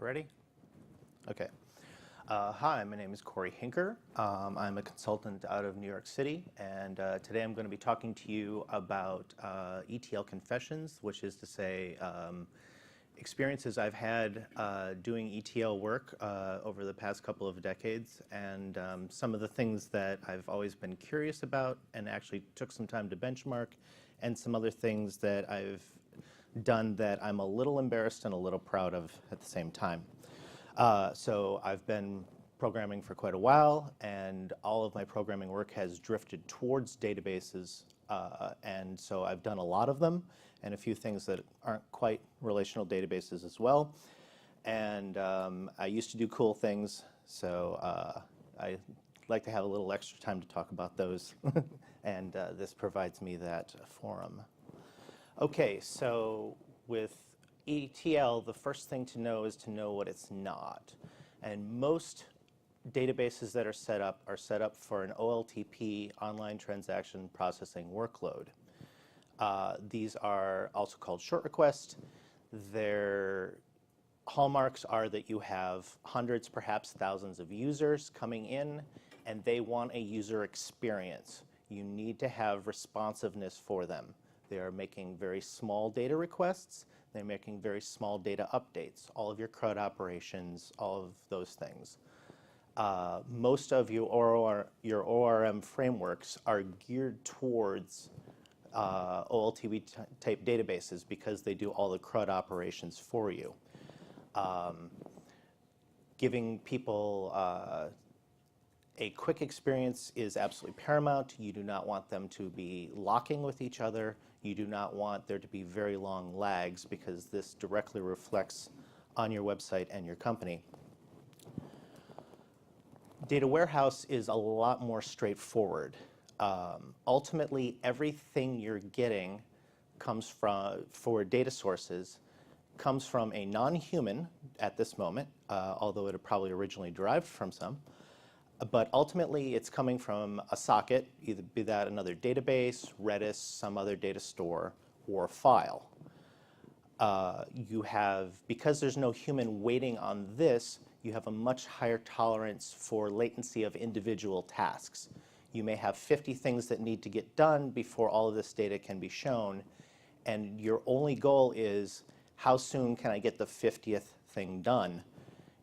Ready? Okay. Hi, my name is Huinker. I'm a consultant out of New York City, and today I'm going to be talking to you about ETL Confessions, which is to say experiences I've had doing ETL work over the past couple of decades, and some of the things that I've always been curious about and actually took some time to benchmark, and some other things that I've done that I'm a little embarrassed and a little proud of at the same time. So I've been programming for quite a while, and all of my programming work has drifted towards databases, and so I've done a lot of them, and a few things that aren't quite relational databases as well. And I used to do cool things, so I like to have a little extra time to talk about those, and this provides me that forum. Okay, so with ETL, the first thing to know is to know what it's not. And most databases that are set up for an OLTP, online transaction processing workload. These are also called short requests. Their hallmarks are that you have hundreds, perhaps thousands of users coming in, and they want a user experience. You need to have responsiveness for them. They are making very small data requests. They're making very small data updates, all of your CRUD operations, all of those things. Most of your ORM frameworks are geared towards OLTP type databases because they do all the CRUD operations for you. Giving people a quick experience is absolutely paramount. You do not want them to be locking with each other. You do not want there to be very long lags because this directly reflects on your website and your company. Data warehouse is a lot more straightforward. Ultimately, everything you're getting comes from, for data sources, comes from a non-human at this moment, although it probably originally derived from some. But ultimately, it's coming from a socket, either be that another database, Redis, some other data store, or file. Because there's no human waiting on this, you have a much higher tolerance for latency of individual tasks. You may have 50 things that need to get done before all of this data can be shown, and your only goal is, how soon can I get the 50th thing done?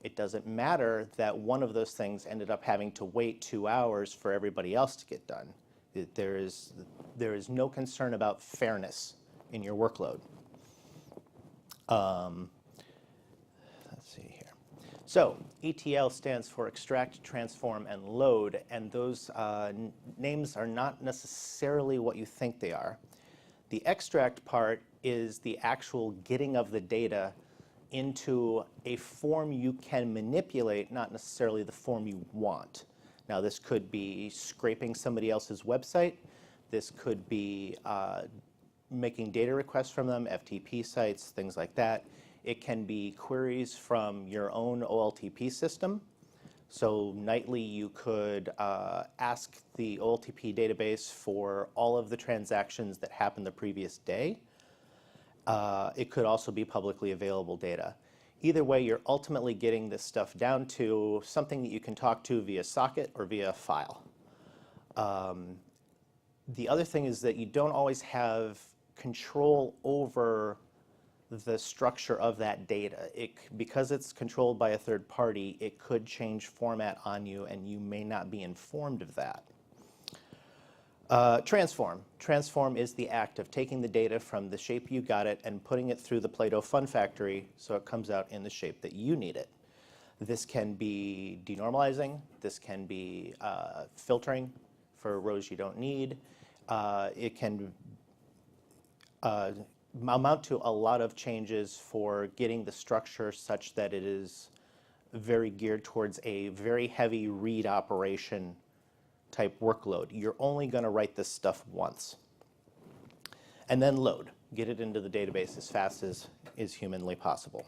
It doesn't matter that one of those things ended up having to wait 2 hours for everybody else to get done. There is no concern about fairness in your workload. Let's see here. So ETL stands for extract, transform, and load, and those names are not necessarily what you think they are. The extract part is the actual getting of the data into a form you can manipulate, not necessarily the form you want. Now, this could be scraping somebody else's website. This could be making data requests from them, FTP sites, things like that. It can be queries from your own OLTP system. So nightly, you could ask the OLTP database for all of the transactions that happened the previous day. It could also be publicly available data. Either way, you're ultimately getting this stuff down to something that you can talk to via socket or via file. The other thing is that you don't always have control over the structure of that data. Because it's controlled by a third party, it could change format on you, and you may not be informed of that. Transform. Transform is the act of taking the data from the shape you got it and putting it through the Play-Doh Fun Factory so it comes out in the shape that you need it. This can be denormalizing. This can be filtering for rows you don't need. It can amount to a lot of changes for getting the structure such that it is very geared towards a very heavy read operation type workload. You're only going to write this stuff once. And then load. Get it into the database as fast as is humanly possible.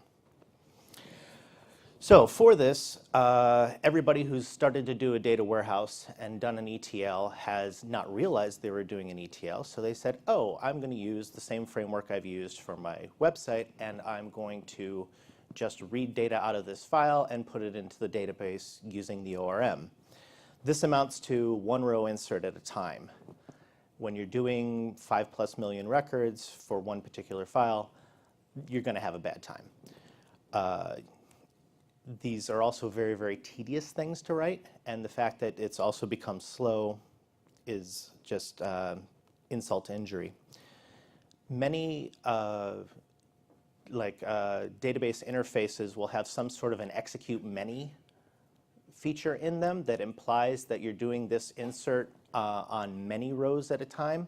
So for this, everybody who's started to do a data warehouse and done an ETL has not realized they were doing an ETL. So they said, oh, I'm going to use the same framework I've used for my website, and I'm going to just read data out of this file and put it into the database using the ORM. This amounts to one row insert at a time. When you're doing 5+ million records for one particular file, you're going to have a bad time. These are also very, very tedious things to write, and the fact that it's also become slow is just insult to injury. Many database interfaces will have some sort of an execute many feature in them that implies that you're doing this insert on many rows at a time.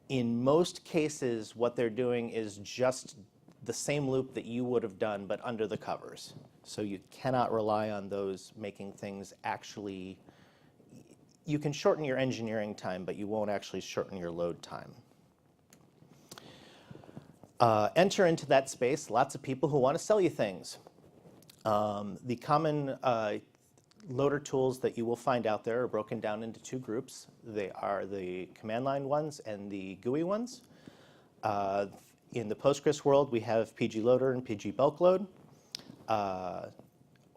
In most cases, what they're doing is just the same loop that you would have done, but under the covers. So you cannot rely on those making things actually. You can shorten your engineering time, but you won't actually shorten your load time. Enter into that space lots of people who want to sell you things. The common loader tools that you will find out there are broken down into two groups. They are the command line ones and the GUI ones. In the Postgres world, we have PGLoader and PGBulkload.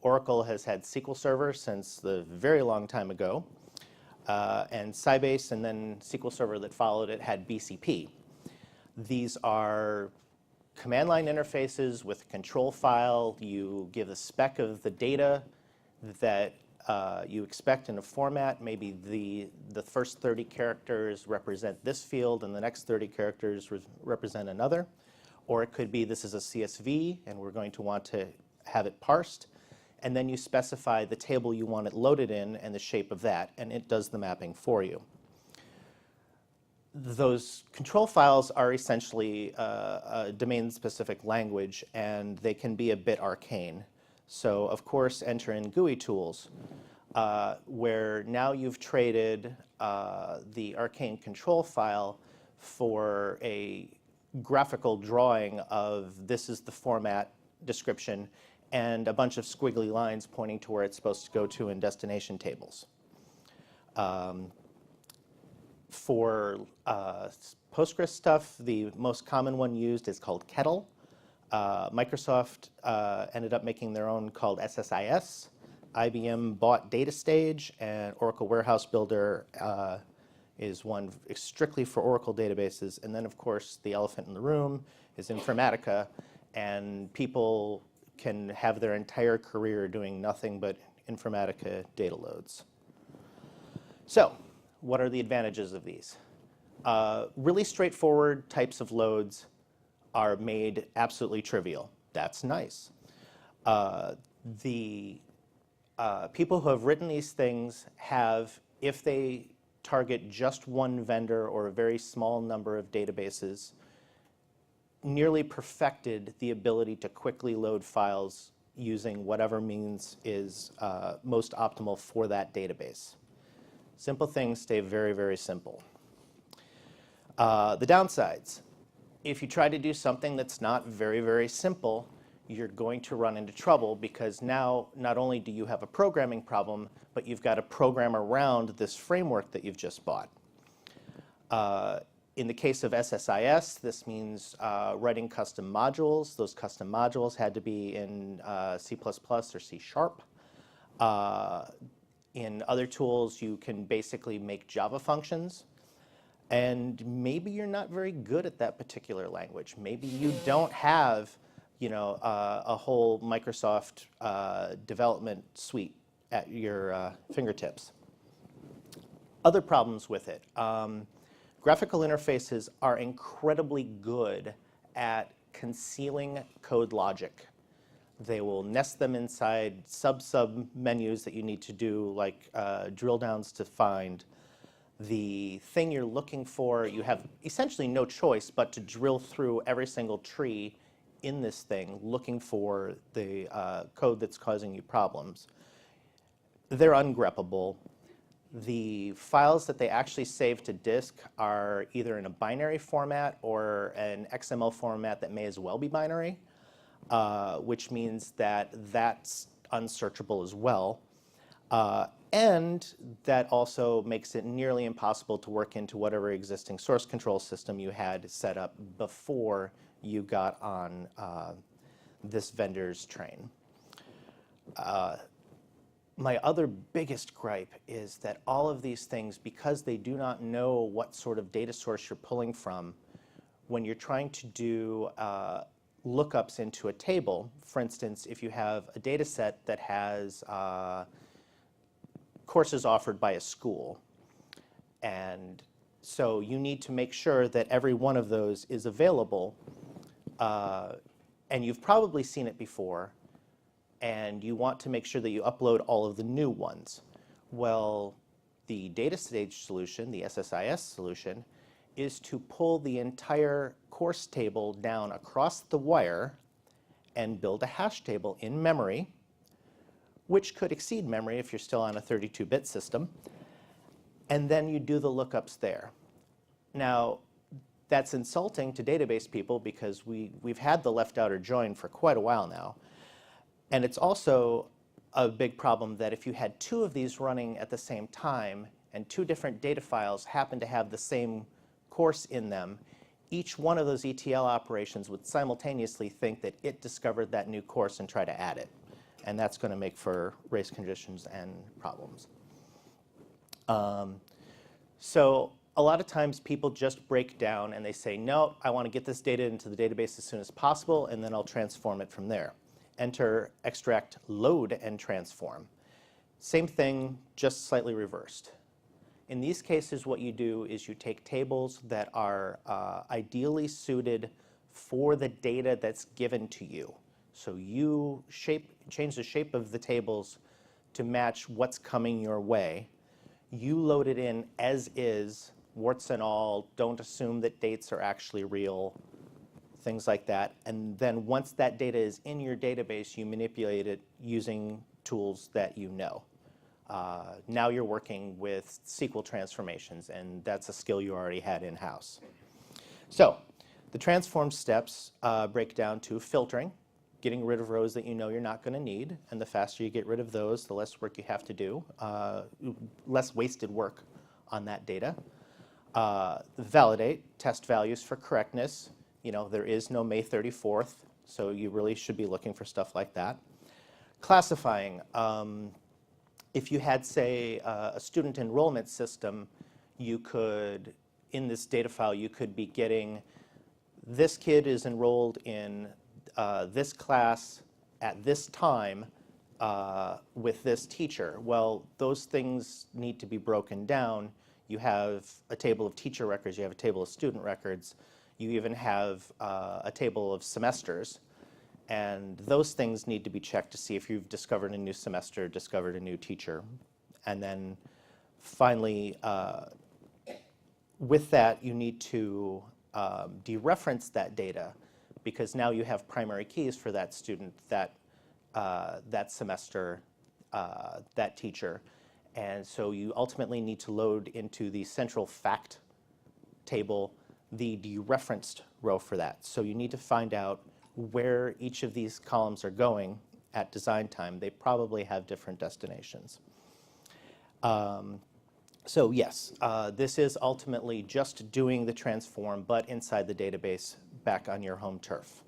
Oracle has had SQL Server since the very long time ago. And Sybase and then SQL Server that followed it had BCP. These are command line interfaces with a control file. You give a spec of the data that you expect in a format. Maybe the first 30 characters represent this field and the next 30 characters represent another. Or it could be this is a CSV and we're going to want to have it parsed. And then you specify the table you want it loaded in and the shape of that, and it does the mapping for you. Those control files are essentially a domain-specific language, and they can be a bit arcane. So, of course, enter in GUI tools, where now you've traded the arcane control file for a graphical drawing of this is the format description and a bunch of squiggly lines pointing to where it's supposed to go to in destination tables. For Postgres stuff, the most common one used is called Kettle. Microsoft ended up making their own called SSIS. IBM bought DataStage, and Oracle Warehouse Builder is one strictly for Oracle databases. And then, of course, the elephant in the room is Informatica, and people can have their entire career doing nothing but Informatica data loads. So, what are the advantages of these? Really straightforward types of loads are made absolutely trivial. That's nice. The people who have written these things have, if they target just one vendor or a very small number of databases, nearly perfected the ability to quickly load files using whatever means is most optimal for that database. Simple things stay very, very simple. The downsides. If you try to do something that's not very, very simple, you're going to run into trouble because now not only do you have a programming problem, but you've got to program around this framework that you've just bought. In the case of SSIS, this means writing custom modules. Those custom modules had to be in C++ or C#. In other tools, you can basically make Java functions. And maybe you're not very good at that particular language. Maybe you don't have, a whole Microsoft development suite at your fingertips. Other problems with it. Graphical interfaces are incredibly good at concealing code logic. They will nest them inside sub menus that you need to do, like drill downs to find the thing you're looking for. You have essentially no choice but to drill through every single tree in this thing looking for the code that's causing you problems. They're ungreppable. The files that they actually save to disk are either in a binary format or an XML format that may as well be binary, which means that that's unsearchable as well. And that also makes it nearly impossible to work into whatever existing source control system you had set up before you got on this vendor's train. My other biggest gripe is that all of these things, because they do not know what sort of data source you're pulling from, when you're trying to do lookups into a table, for instance, if you have a data set that has courses offered by a school, and so you need to make sure that every one of those is available, and you've probably seen it before, and you want to make sure that you upload all of the new ones. Well, the data stage solution, the SSIS solution, is to pull the entire course table down across the wire and build a hash table in memory, which could exceed memory if you're still on a 32-bit system, and then you do the lookups there. Now, that's insulting to database people because we've had the left outer join for quite a while now. And it's also a big problem that if you had two of these running at the same time and two different data files happen to have the same course in them, each one of those ETL operations would simultaneously think that it discovered that new course and try to add it. And that's going to make for race conditions and problems. So a lot of times people just break down and they say, no, I want to get this data into the database as soon as possible, and then I'll transform it from there. Enter, extract, load, and transform. Same thing, just slightly reversed. In these cases, what you do is you take tables that are ideally suited for the data that's given to you. So you change the shape of the tables to match what's coming your way. You load it in as is, warts and all, don't assume that dates are actually real, things like that. And then once that data is in your database, you manipulate it using tools that you know. Now you're working with SQL transformations, and that's a skill you already had in-house. So the transform steps break down to filtering, getting rid of rows that you know you're not going to need, and the faster you get rid of those, the less work you have to do, less wasted work on that data. Validate, test values for correctness. You know, there is no May 34th, so you really should be looking for stuff like that. Classifying. If you had, say, a student enrollment system, you could, in this data file, you could be getting, this kid is enrolled in this class at this time with this teacher. Well, those things need to be broken down. You have a table of teacher records, you have a table of student records, you even have a table of semesters. And those things need to be checked to see if you've discovered a new semester, discovered a new teacher. And then finally, with that, you need to dereference that data, because now you have primary keys for that student, that semester, that teacher. And so you ultimately need to load into the central fact table the dereferenced row for that. So you need to find out where each of these columns are going at design time. They probably have different destinations. So yes, this is ultimately just doing the transform, but inside the database back on your home turf.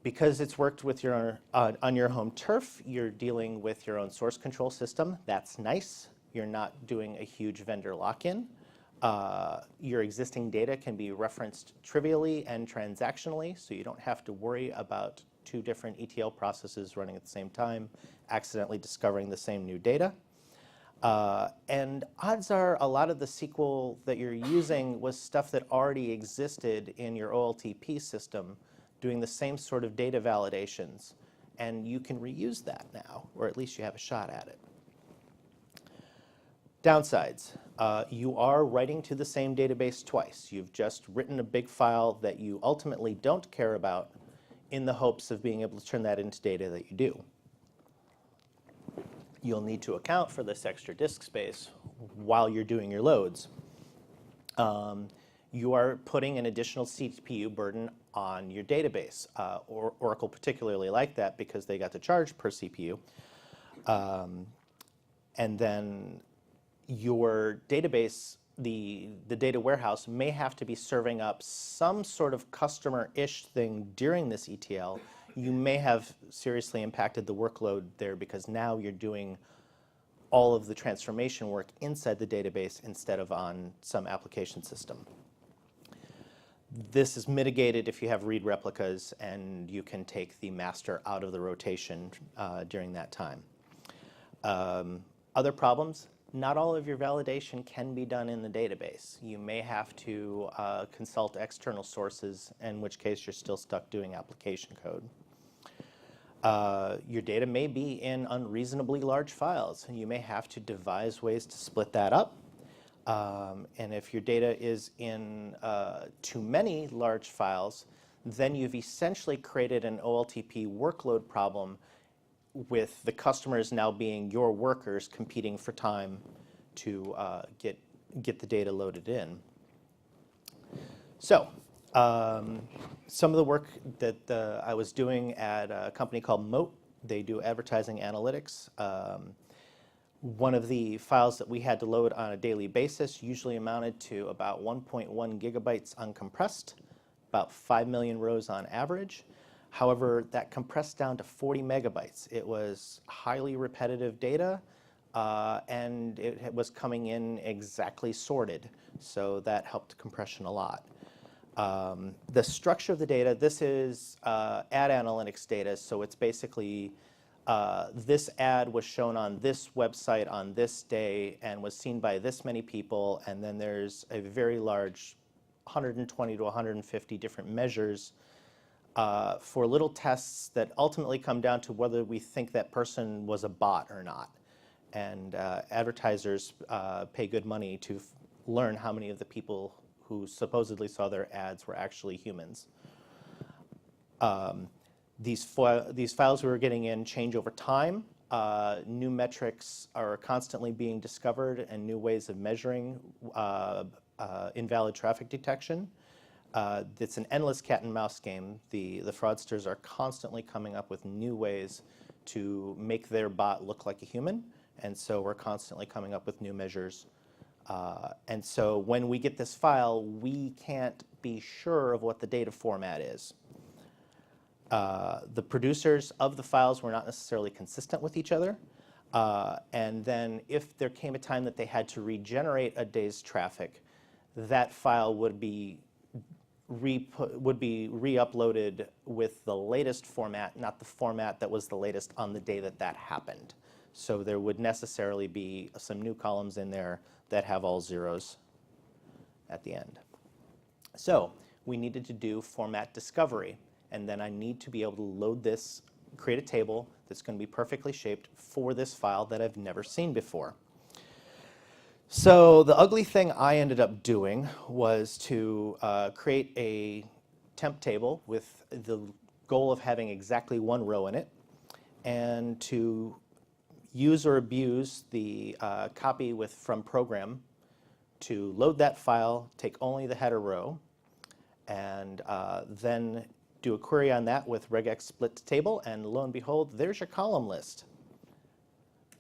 Because it's worked with your on your home turf, you're dealing with your own source control system. That's nice. You're not doing a huge vendor lock-in. Your existing data can be referenced trivially and transactionally, so you don't have to worry about two different ETL processes running at the same time, accidentally discovering the same new data. And odds are a lot of the SQL that you're using was stuff that already existed in your OLTP system, doing the same sort of data validations, and you can reuse that now, or at least you have a shot at it. Downsides, you are writing to the same database twice. You've just written a big file that you ultimately don't care about in the hopes of being able to turn that into data that you do. You'll need to account for this extra disk space while you're doing your loads. You are putting an additional CPU burden on your database. Oracle particularly like that because they got to charge per CPU. And then your database the data warehouse may have to be serving up some sort of customer-ish thing during this ETL, you may have seriously impacted the workload there because now you're doing all of the transformation work inside the database instead of on some application system. This is mitigated if you have read replicas and you can take the master out of the rotation during that time. Other problems, not all of your validation can be done in the database. You may have to consult external sources, in which case you're still stuck doing application code. Your data may be in unreasonably large files, and you may have to devise ways to split that up. And if your data is in too many large files, then you've essentially created an OLTP workload problem with the customers now being your workers competing for time to get the data loaded in. So some of the work that I was doing at a company called Mote, they do advertising analytics. One of the files that we had to load on a daily basis usually amounted to about 1.1 gigabytes uncompressed, about 5 million rows on average. However, that compressed down to 40 megabytes. It was highly repetitive data, and it was coming in exactly sorted, so that helped compression a lot. The structure of the data, this is ad analytics data, so it's basically this ad was shown on this website on this day and was seen by this many people, and then there's a very large 120 to 150 different measures for little tests that ultimately come down to whether we think that person was a bot or not. And advertisers pay good money to learn how many of the people who supposedly saw their ads were actually humans. These files we were getting in change over time. New metrics are constantly being discovered and new ways of measuring invalid traffic detection. It's an endless cat and mouse game. The fraudsters are constantly coming up with new ways to make their bot look like a human, and so we're constantly coming up with new measures. And so when we get this file, we can't be sure of what the data format is. The producers of the files were not necessarily consistent with each other. And then if there came a time that they had to regenerate a day's traffic, that file would be re-uploaded with the latest format, not the format that was the latest on the day that that happened. So there would necessarily be some new columns in there that have all zeros at the end. So we needed to do format discovery, and then I need to be able to load this, create a table that's going to be perfectly shaped for this file that I've never seen before. So the ugly thing I ended up doing was to create a temp table with the goal of having exactly one row in it, and to use or abuse the copy from program to load that file, take only the header row, and then do a query on that with regex split to table, and lo and behold, there's your column list.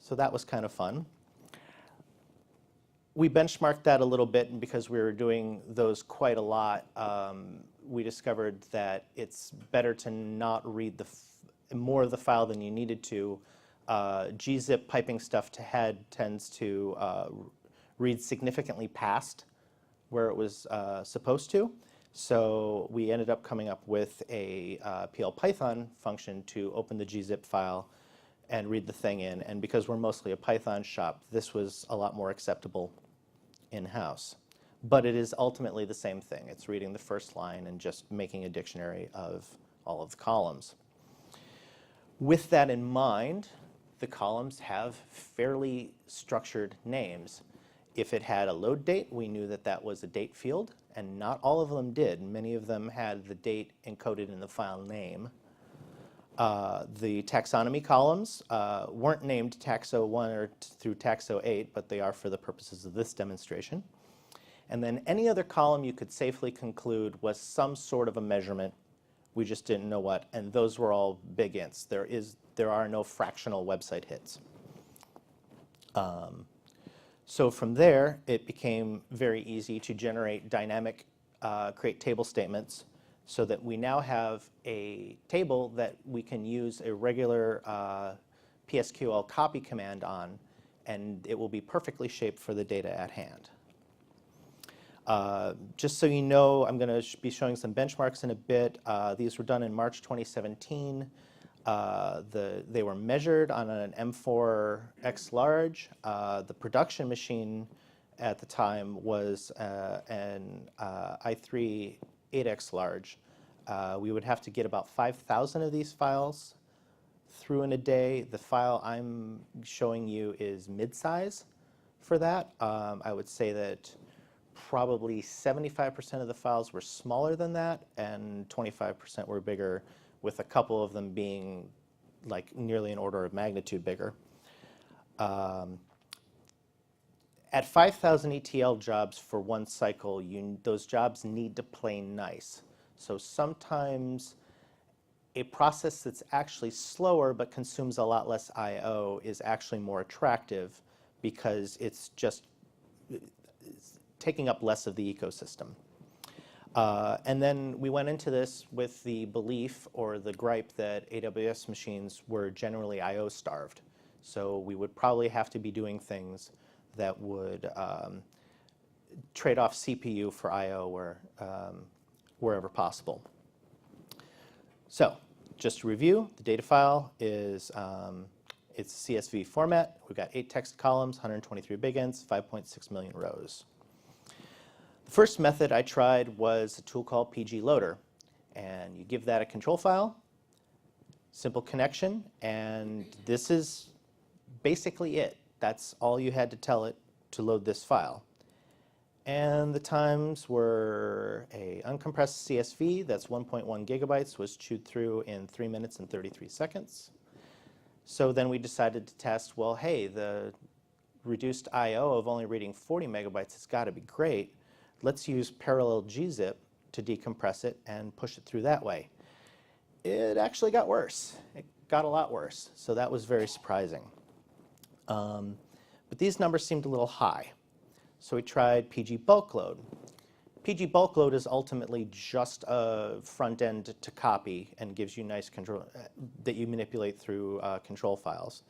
So that was kind of fun. We benchmarked that a little bit, and because we were doing those quite a lot, we discovered that it's better to not read more of the file than you needed to. gzip piping stuff to head tends to read significantly past where it was supposed to. So we ended up coming up with a PL-Python function to open the gzip file and read the thing in. And because we're mostly a Python shop, this was a lot more acceptable in-house. But it is ultimately the same thing. It's reading the first line and just making a dictionary of all of the columns. With that in mind, the columns have fairly structured names. If it had a load date, we knew that that was a date field, and not all of them did. Many of them had the date encoded in the file name. The taxonomy columns weren't named Taxo 1 or through Taxo 8, but they are for the purposes of this demonstration. And then any other column you could safely conclude was some sort of a measurement. We just didn't know what, and those were all big ints. There are no fractional website hits. So from there, it became very easy to generate dynamic create table statements so that we now have a table that we can use a regular PSQL copy command on, and it will be perfectly shaped for the data at hand. Just so you know, I'm going to be showing some benchmarks in a bit. These were done in March 2017. They were measured on an M4X large. The production machine at the time was an i3 8X large. We would have to get about 5,000 of these files through in a day. The file I'm showing you is mid-size for that. I would say that probably 75% of the files were smaller than that, and 25% were bigger, with a couple of them being like nearly an order of magnitude bigger. At 5,000 ETL jobs for one cycle, those jobs need to play nice. So sometimes a process that's actually slower but consumes a lot less I/O is actually more attractive because it's just taking up less of the ecosystem. And then we went into this with the belief or the gripe that AWS machines were generally I/O starved. So we would probably have to be doing things that would trade off CPU for I/O wherever possible. So just to review, the data file is it's CSV format. We've got 8 text columns, 123 big ints, 5.6 million rows. The first method I tried was a tool called PGLoader, and you give that a control file, simple connection, and this is basically it. That's all you had to tell it to load this file. And the times were a uncompressed CSV that's 1.1 gigabytes was chewed through in 3 minutes and 33 seconds. So then we decided to test, well, hey, the reduced I/O of only reading 40 megabytes has got to be great. Let's use parallel gzip to decompress it and push it through that way. It actually got worse. It got a lot worse. So that was very surprising. But these numbers seemed a little high. So we tried PG bulk load. PG bulk load is ultimately just a front end to copy and gives you nice control that you manipulate through control files.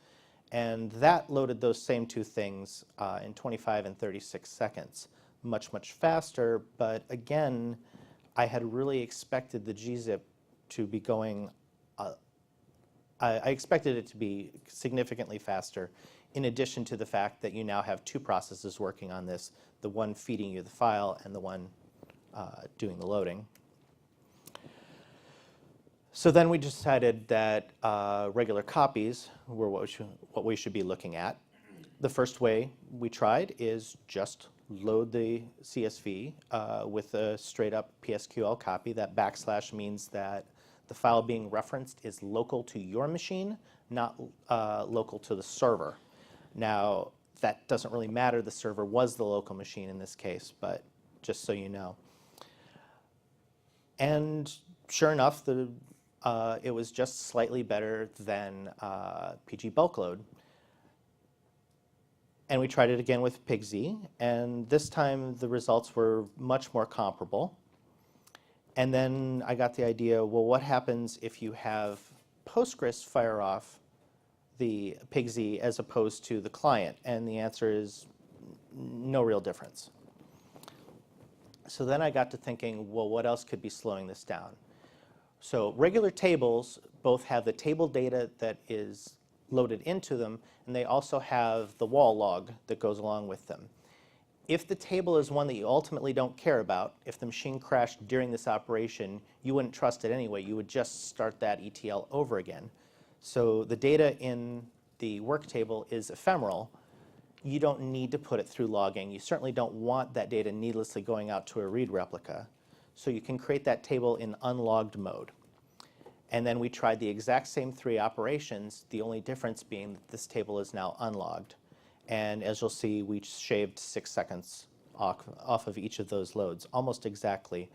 And that loaded those same two things in 25 and 36 seconds. Much, much faster, but again, I had really expected the gzip to be going, I expected it to be significantly faster, in addition to the fact that you now have two processes working on this, the one feeding you the file and the one doing the loading. So then we decided that regular copies were what we should be looking at. The first way we tried is just load the CSV with a straight up PSQL copy. That backslash means that the file being referenced is local to your machine, not local to the server. Now, that doesn't really matter. The server was the local machine in this case, but just so you know. And sure enough, it was just slightly better than PG bulk load. And we tried it again with PGZ, and this time the results were much more comparable. And then I got the idea, well, what happens if you have Postgres fire off the PGZ as opposed to the client? And the answer is no real difference. So then I got to thinking, well, what else could be slowing this down? So regular tables both have the table data that is loaded into them, and they also have the wall log that goes along with them. If the table is one that you ultimately don't care about, if the machine crashed during this operation, you wouldn't trust it anyway. You would just start that ETL over again. So the data in the work table is ephemeral. You don't need to put it through logging. You certainly don't want that data needlessly going out to a read replica. So you can create that table in unlogged mode. And then we tried the exact same 3 operations, the only difference being that this table is now unlogged. And as you'll see, we shaved 6 seconds off of each of those loads, almost exactly.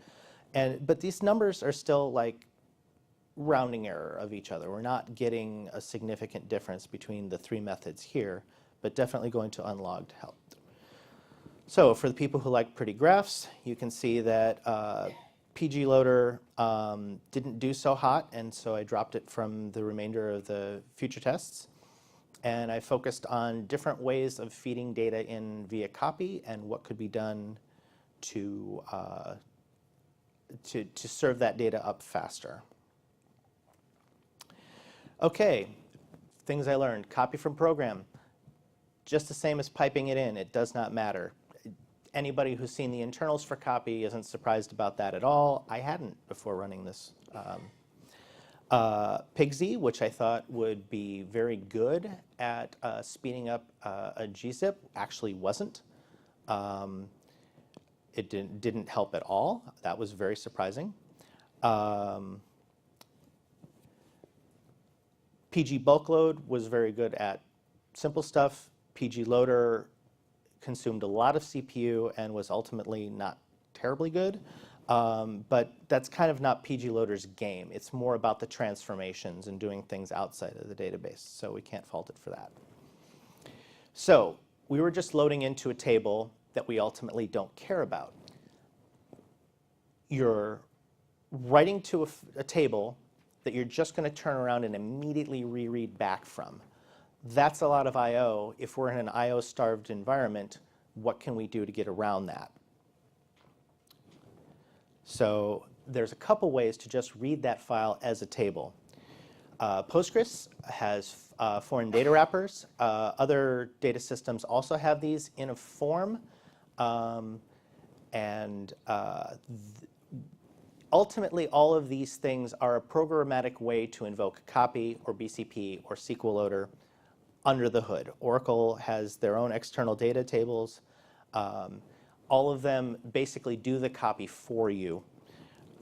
But these numbers are still like rounding error of each other. We're not getting a significant difference between the 3 methods here, but definitely going to unlogged helped. So for the people who like pretty graphs, you can see that PGLoader didn't do so hot, and so I dropped it from the remainder of the future tests. And I focused on different ways of feeding data in via copy and what could be done to serve that data up faster. Okay, things I learned. Copy from program. Just the same as piping it in. It does not matter. Anybody who's seen the internals for copy isn't surprised about that at all. I hadn't before running this. PGZ, which I thought would be very good at speeding up a gzip, actually wasn't. It didn't help at all. That was very surprising. PG bulk load was very good at simple stuff. PGLoader consumed a lot of CPU and was ultimately not terribly good. But that's kind of not PGLoader's game. It's more about the transformations and doing things outside of the database, so we can't fault it for that. So we were just loading into a table that we ultimately don't care about. You're writing to a table that you're just going to turn around and immediately reread back from. That's a lot of I/O. If we're in an I/O-starved environment, what can we do to get around that? So there's a couple ways to just read that file as a table. Postgres has foreign data wrappers. Other data systems also have these in a form. Ultimately, all of these things are a programmatic way to invoke copy or BCP or SQL loader under the hood. Oracle has their own external data tables. All of them basically do the copy for you,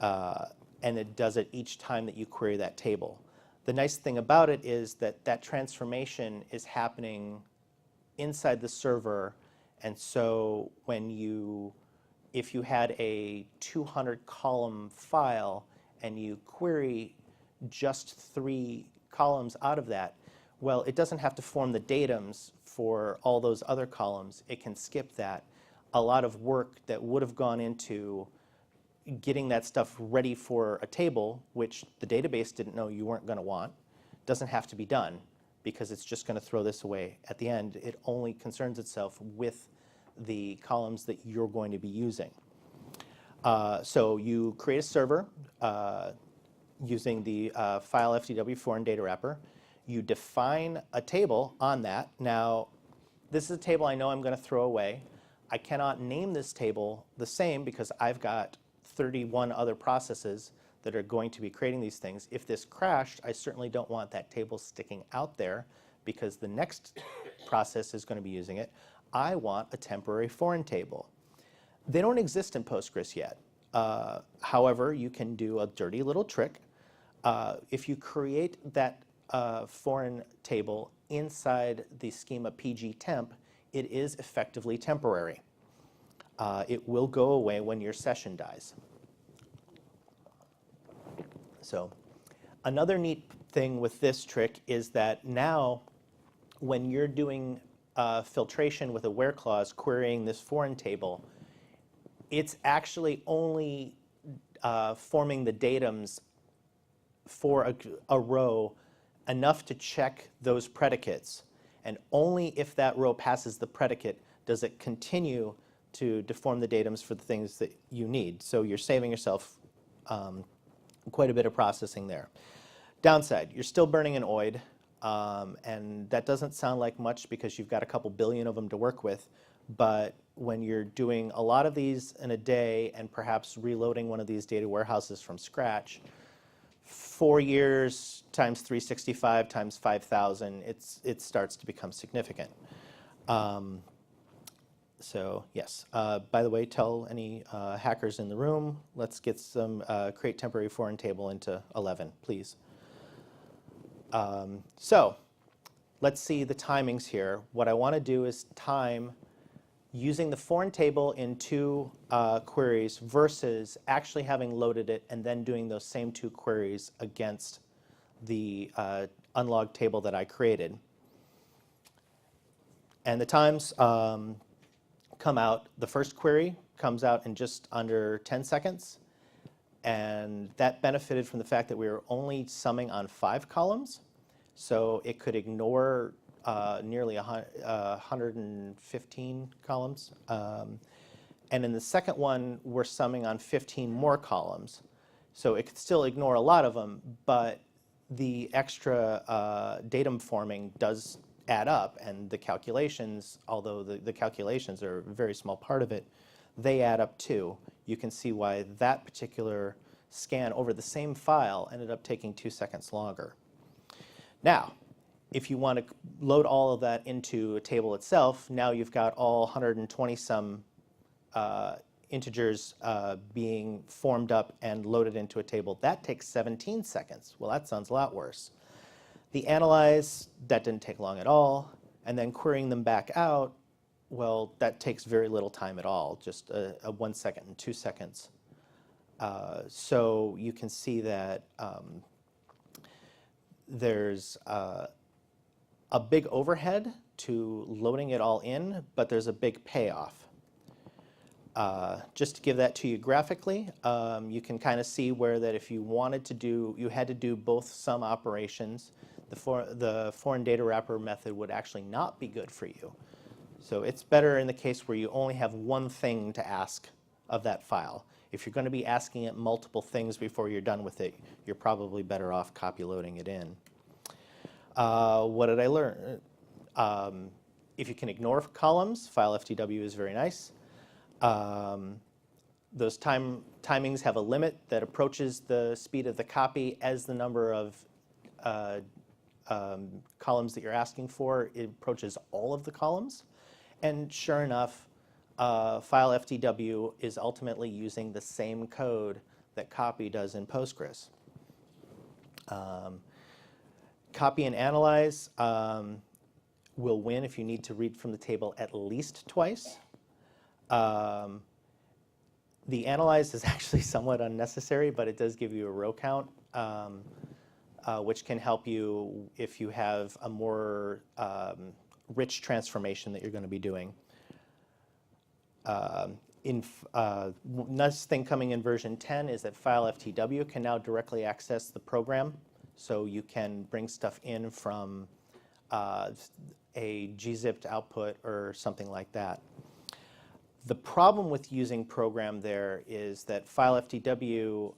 and it does it each time that you query that table. The nice thing about it is that that transformation is happening inside the server, and so if you had a 200-column file and you query just 3 columns out of that, well, it doesn't have to form the datums for all those other columns. It can skip that. A lot of work that would have gone into getting that stuff ready for a table, which the database didn't know you weren't going to want, doesn't have to be done because it's just going to throw this away at the end. It only concerns itself with the columns that you're going to be using. So you create a server using the file FDW foreign data wrapper. You define a table on that. Now, this is a table I know I'm going to throw away. I cannot name this table the same because I've got 31 other processes that are going to be creating these things. If this crashed, I certainly don't want that table sticking out there because the next process is going to be using it. I want a temporary foreign table. They don't exist in Postgres yet. However, you can do a dirty little trick. If you create that foreign table inside the schema pgtemp, it is effectively temporary. It will go away when your session dies. So another neat thing with this trick is that now when you're doing filtration with a where clause querying this foreign table, it's actually only forming the datums for a row enough to check those predicates. And only if that row passes the predicate does it continue to deform the datums for the things that you need. So you're saving yourself quite a bit of processing there. Downside, you're still burning an OID. And that doesn't sound like much because you've got a couple billion of them to work with. But when you're doing a lot of these in a day and perhaps reloading one of these data warehouses from scratch, 4 years times 365 times 5,000, it starts to become significant. So yes, by the way, tell any hackers in the room, let's get some create temporary foreign table into 11, please. So let's see the timings here. What I want to do is time using the foreign table in 2 queries versus actually having loaded it and then doing those same 2 queries against the unlogged table that I created. And the times come come out, the first query comes out in just under 10 seconds. And that benefited from the fact that we were only summing on 5 columns. So it could ignore nearly 115 columns. And in the second one, we're summing on 15 more columns. So it could still ignore a lot of them, but the extra datum forming does add up, and the calculations, although the calculations are a very small part of it, they add up too. You can see why that particular scan over the same file ended up taking 2 seconds longer. Now, if you want to load all of that into a table itself, now you've got all 120 some integers being formed up and loaded into a table. That takes 17 seconds. Well, that sounds a lot worse. The analyze, that didn't take long at all. And then querying them back out, well, that takes very little time at all, just a 1 second and 2 seconds. So you can see that there's a big overhead to loading it all in, but there's a big payoff. Just to give that to you graphically, you can kind of see where that if you wanted to do, you had to do both sum operations. The foreign data wrapper method would actually not be good for you. So it's better in the case where you only have one thing to ask of that file. If you're going to be asking it multiple things before you're done with it, you're probably better off copy loading it in. What did I learn? If you can ignore columns, file FTW is very nice. Those timings have a limit that approaches the speed of the copy as the number of columns that you're asking for. It approaches all of the columns. And sure enough, file FTW is ultimately using the same code that copy does in Postgres. Copy and analyze will win if you need to read from the table at least twice. The analyze is actually somewhat unnecessary, but it does give you a row count, which can help you if you have a more rich transformation that you're going to be doing. Nice thing coming in version 10 is that file FTW can now directly access the program, so you can bring stuff in from a gzipped output or something like that. The problem with using program there is that file FTW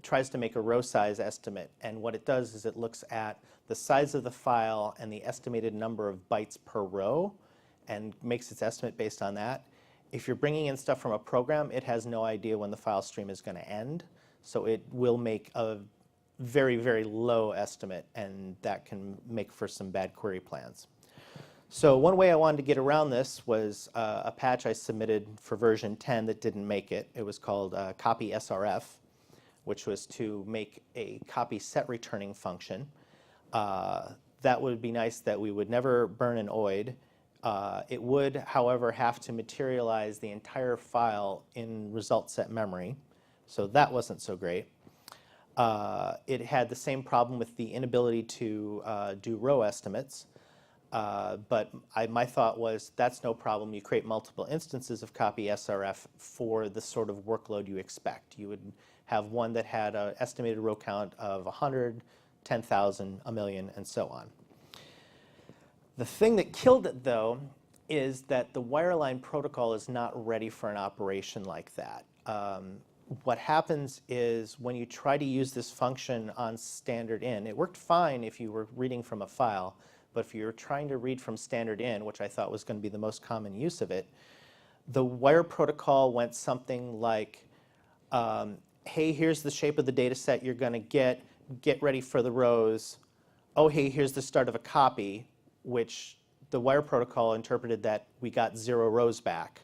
tries to make a row size estimate, and what it does is it looks at the size of the file and the estimated number of bytes per row and makes its estimate based on that. If you're bringing in stuff from a program, it has no idea when the file stream is going to end, so it will make a very, very low estimate, and that can make for some bad query plans. So one way I wanted to get around this was a patch I submitted for version 10 that didn't make it. It was called copy SRF, which was to make a copy set returning function. That would be nice that we would never burn an OID. It would, however, have to materialize the entire file in result set memory. So that wasn't so great. It had the same problem with the inability to do row estimates. But my thought was, that's no problem. You create multiple instances of copy SRF for the sort of workload you expect. You would have one that had an estimated row count of 100, 10,000, a million, and so on. The thing that killed it, though, is that the wireline protocol is not ready for an operation like that. What happens is when you try to use this function on standard in, it worked fine if you were reading from a file, but if you're trying to read from standard in, which I thought was going to be the most common use of it, the wire protocol went something like, hey, here's the shape of the data set you're going to get ready for the rows. Oh, hey, here's the start of a copy, which the wire protocol interpreted that we got 0 rows back.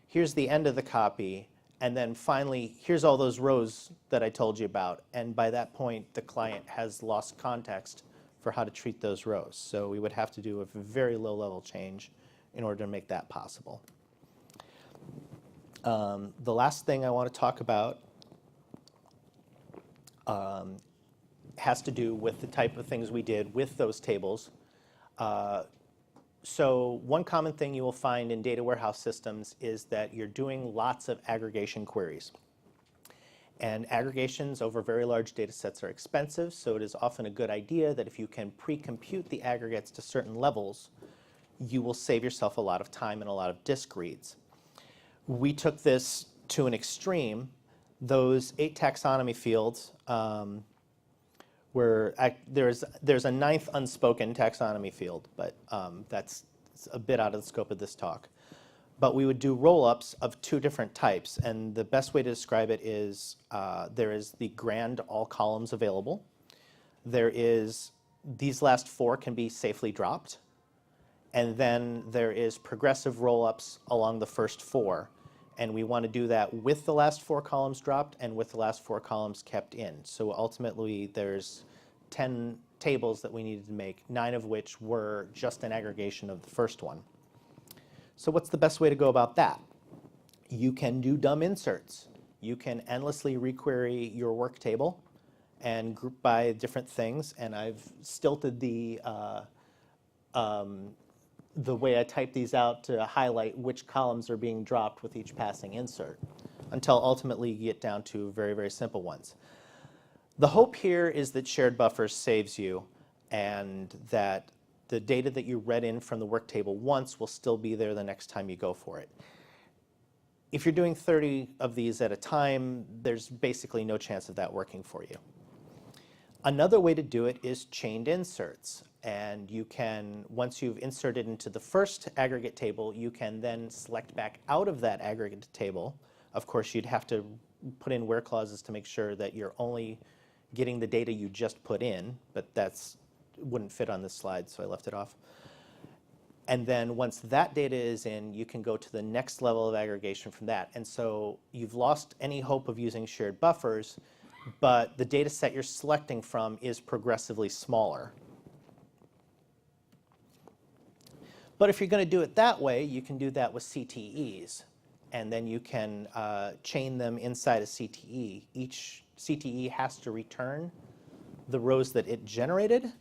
Here's the end of the copy, and then finally, here's all those rows that I told you about. And by that point, the client has lost context for how to treat those rows. So we would have to do a very low-level change in order to make that possible. The last thing I want to talk about has to do with the type of things we did with those tables. So one common thing you will find in data warehouse systems is that you're doing lots of aggregation queries. And aggregations over very large data sets are expensive, so it is often a good idea that if you can pre-compute the aggregates to certain levels, you will save yourself a lot of time and a lot of disk reads. We took this to an extreme. Those 8 taxonomy fields there's a 9th unspoken taxonomy field, but that's a bit out of the scope of this talk. But we would do roll-ups of 2 different types, and the best way to describe it is there is the grand all columns available. There is, these last 4 can be safely dropped, and then there is progressive roll-ups along the first 4. And we want to do that with the last 4 columns dropped and with the last 4 columns kept in. So ultimately, there's 10 tables that we needed to make, 9 of which were just an aggregation of the first one. So what's the best way to go about that? You can do dumb inserts. You can endlessly requery your work table and group by different things. And I've stilted the way I type these out to highlight which columns are being dropped with each passing insert, until ultimately you get down to very, very simple ones. The hope here is that shared buffers saves you, and that the data that you read in from the work table once will still be there the next time you go for it. If you're doing 30 of these at a time, there's basically no chance of that working for you. Another way to do it is chained inserts. And you can, once you've inserted into the first aggregate table, you can then select back out of that aggregate table. Of course, you'd have to put in where clauses to make sure that you're only getting the data you just put in, but that's wouldn't fit on this slide, so I left it off. And then once that data is in, you can go to the next level of aggregation from that. And so you've lost any hope of using shared buffers, but the data set you're selecting from is progressively smaller. But if you're going to do it that way, you can do that with CTEs. And then you can chain them inside a CTE. Each CTE has to return the rows that it generated,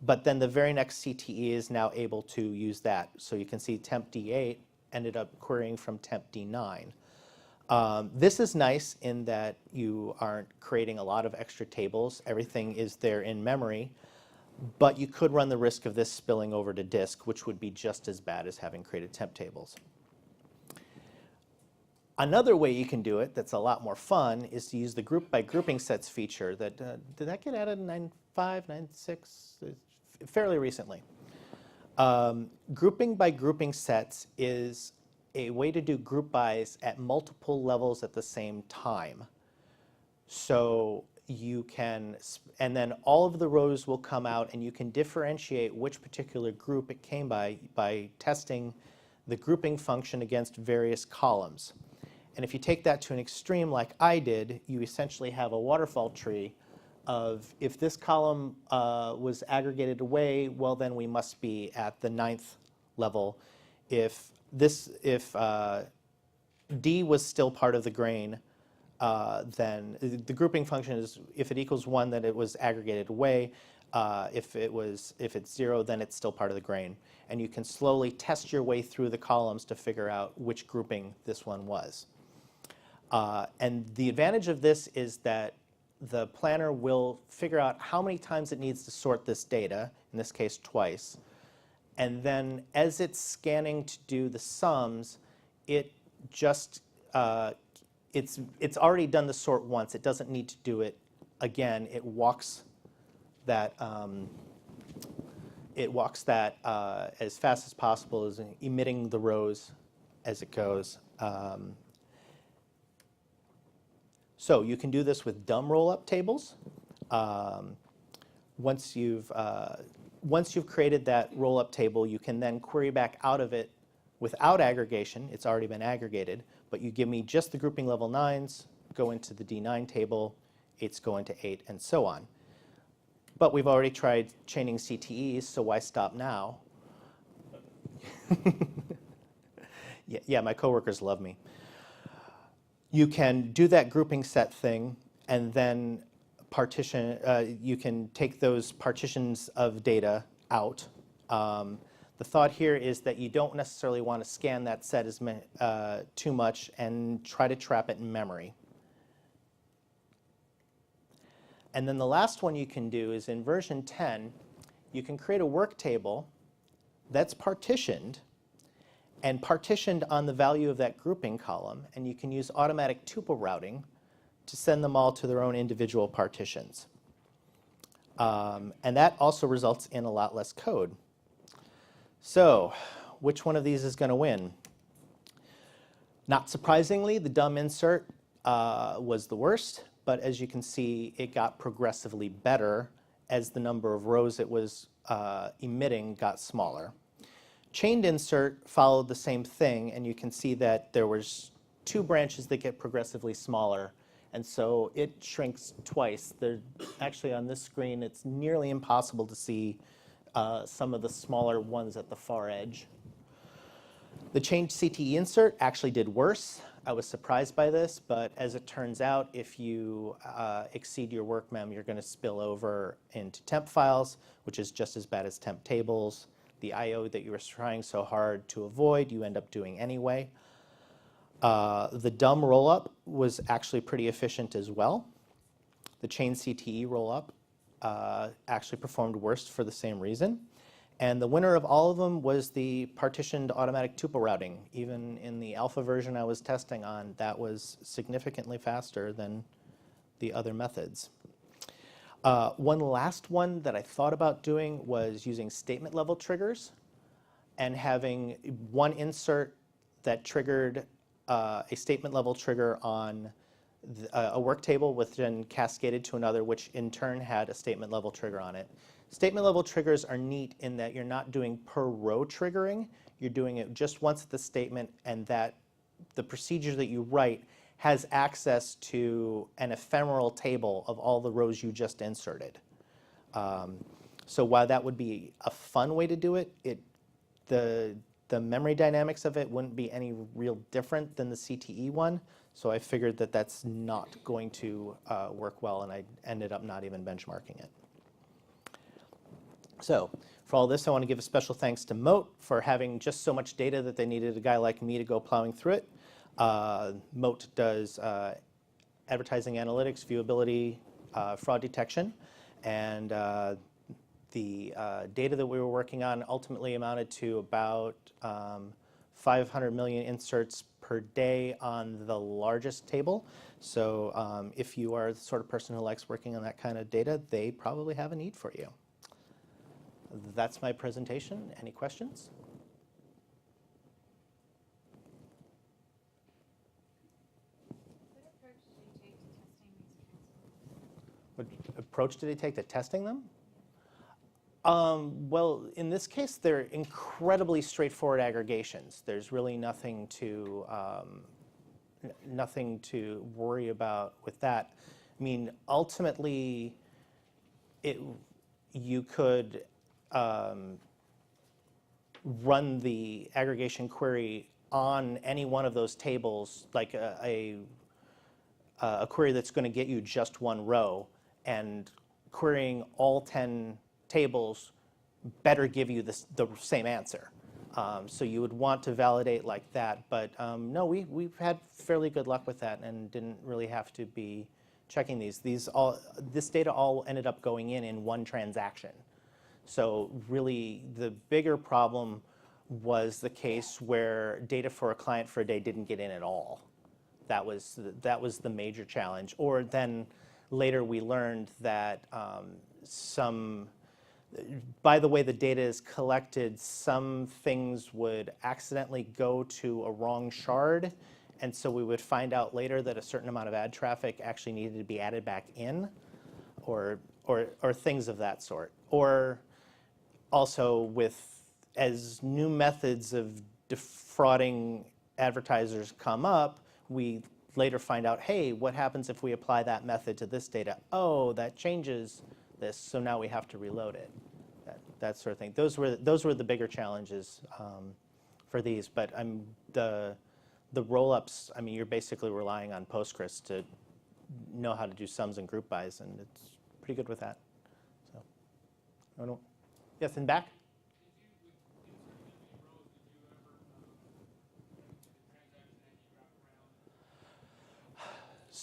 but then the very next CTE is now able to use that. So you can see temp D8 ended up querying from temp D9. This is nice in that you aren't creating a lot of extra tables. Everything is there in memory. But you could run the risk of this spilling over to disk, which would be just as bad as having created temp tables. Another way you can do it that's a lot more fun is to use the group by grouping sets feature. That did that get added in 9.5, 9.6? Fairly recently. Grouping by grouping sets is a way to do group bys at multiple levels at the same time. So you can, and then all of the rows will come out, and you can differentiate which particular group it came by testing the grouping function against various columns. And if you take that to an extreme like I did, you essentially have a waterfall tree of if this column was aggregated away, well then we must be at the 9th level. If D was still part of the grain, then the grouping function is if it equals 1, then it was aggregated away. If it's 0, then it's still part of the grain. And you can slowly test your way through the columns to figure out which grouping this one was. And the advantage of this is that the planner will figure out how many times it needs to sort this data, in this case twice. And then as it's scanning to do the sums, it just, it's already done the sort once. It doesn't need to do it again. It walks that, as fast as possible, is emitting the rows as it goes. So you can do this with dumb roll-up tables. Once you've created that roll-up table, you can then query back out of it without aggregation. It's already been aggregated, but you give me just the grouping level 9s, go into the D9 table, 8s go into 8, and so on. But we've already tried chaining CTEs, so why stop now? Yeah, my coworkers love me. You can do that grouping set thing, and then partition. You can take those partitions of data out. The The thought here is that you don't necessarily want to scan that set too much and try to trap it in memory. And then the last one you can do is in version 10, you can create a work table that's partitioned and partitioned on the value of that grouping column, and you can use automatic tuple routing to send them all to their own individual partitions. And that also results in a lot less code. So which one of these is going to win? Not surprisingly, the dumb insert was the worst, but as you can see, it got progressively better as the number of rows it was emitting got smaller. Chained insert followed the same thing, and you can see that there was 2 branches that get progressively smaller, and so it shrinks twice. Actually, on this screen, it's nearly impossible to see some of the smaller ones at the far edge. The chained CTE insert actually did worse. I was surprised by this, but as it turns out, if you exceed your work mem, you're going to spill over into temp files, which is just as bad as temp tables. The I/O that you were trying so hard to avoid, you end up doing anyway. The dumb rollup was actually pretty efficient as well. The chain CTE rollup actually performed worse for the same reason. And the winner of all of them was the partitioned automatic tuple routing. Even in the alpha version I was testing on, that was significantly faster than the other methods. One last one that I thought about doing was using statement level triggers and having one insert that triggered a statement level trigger on a work table, which then cascaded to another, which in turn had a statement level trigger on it. Statement level triggers are neat in that you're not doing per row triggering. You're doing it just once at the statement, and that the procedure that you write has access to an ephemeral table of all the rows you just inserted. So while that would be a fun way to do it, the memory dynamics of it wouldn't be any real different than the CTE one. So I figured that that's not going to work well, and I ended up not even benchmarking it. So for all this, I want to give a special thanks to Mote for having just so much data that they needed a guy like me to go plowing through it. Mote does advertising analytics, viewability, fraud detection, and the data that we were working on ultimately amounted to about 500 million inserts per day on the largest table. So if you are the sort of person who likes working on that kind of data, they probably have a need for you. That's my presentation. Any questions? What approach did he take to testing these transforms? Well, in this case, they're incredibly straightforward aggregations. There's really nothing to worry about with that. I mean, ultimately, you could run the aggregation query on any one of those tables, like a query that's going to get you just one row, and querying all 10 tables better give you the same answer. So you would want to validate like that, but no, we've had fairly good luck with that and didn't really have to be checking these. This data all ended up going in one transaction. So really, the bigger problem was the case where data for a client for a day didn't get in at all. That was the major challenge. Or then later we learned that by the way the data is collected, some things would accidentally go to a wrong shard, and so we would find out later that a certain amount of ad traffic actually needed to be added back in, or things of that sort. Or also, as new methods of defrauding advertisers come up, we later find out, hey, what happens if we apply that method to this data? Oh, that changes this, so now we have to reload it. That sort of thing. Those were the bigger challenges for these. But the rollups, I mean, you're basically relying on Postgres to know how to do sums and group bys, and it's pretty good with that. So, I don't. Yes, and back?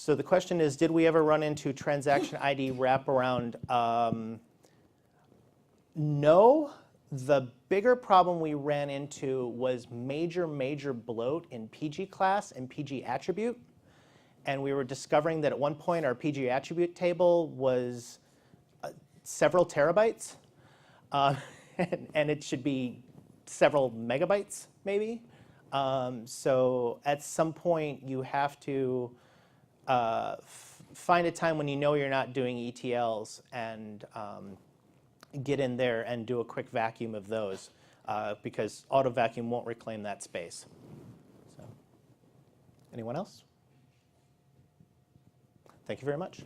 So the question is, did we ever run into transaction ID wraparound? No. The bigger problem we ran into was major bloat in PG class and PG attribute. And we were discovering that at one point our PG attribute table was several terabytes. And it should be several megabytes, maybe. So at some point, you have to find a time when you know you're not doing ETLs and get in there and do a quick vacuum of those, because auto vacuum won't reclaim that space. So, anyone else? Thank you very much.